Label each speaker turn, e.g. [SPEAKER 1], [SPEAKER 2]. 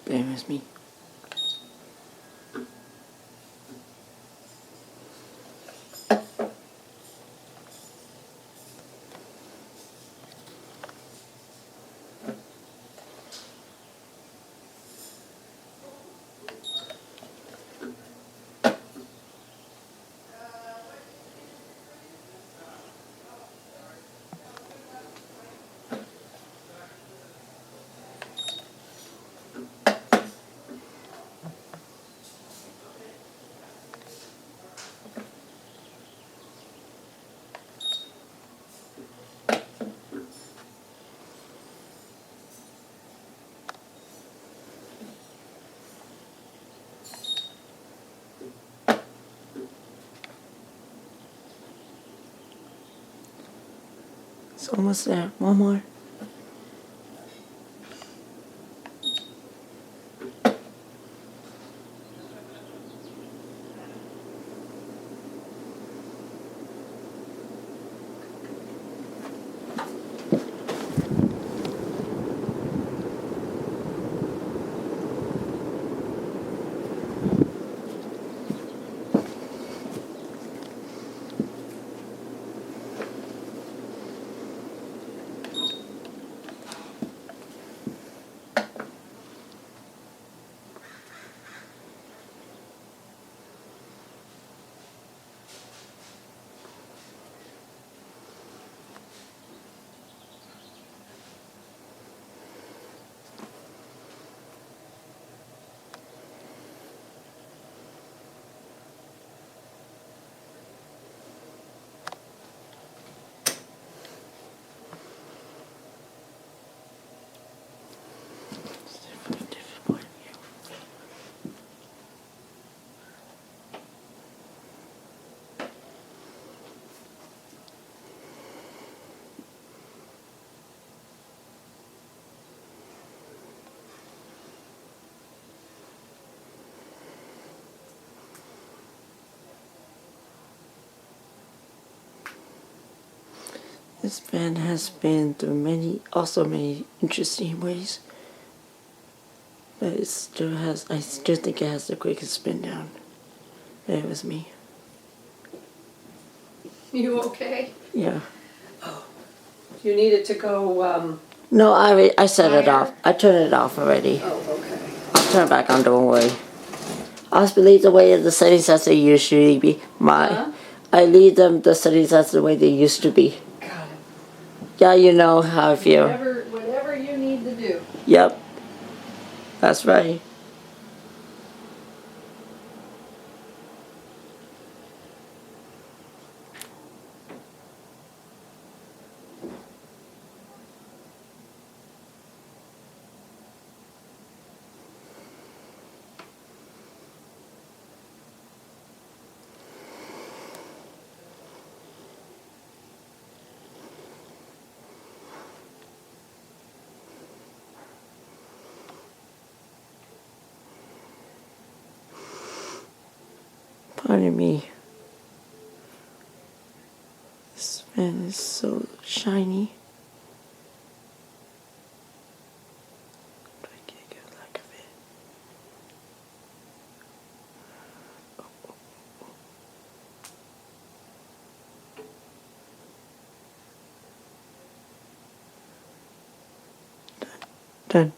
[SPEAKER 1] Bear with me. It's almost there. One more. This band has been through many interesting ways, but it still has. I still think it has the quickest spin down. It was me.
[SPEAKER 2] You okay?
[SPEAKER 1] Yeah.
[SPEAKER 2] You needed to go,
[SPEAKER 1] No, I set it
[SPEAKER 2] higher?
[SPEAKER 1] off. I turned it off already.
[SPEAKER 2] Oh, okay.
[SPEAKER 1] I'll turn it back on. Don't worry. I just leave the way the settings as they usually be.
[SPEAKER 2] Huh?
[SPEAKER 1] I leave them the settings as the way they used to be.
[SPEAKER 2] Got it.
[SPEAKER 1] Yeah, you know how I feel.
[SPEAKER 2] Whatever you need to do.
[SPEAKER 1] Yep. That's right. Pardon me. This pen is so shiny. I get a good look of it. Done.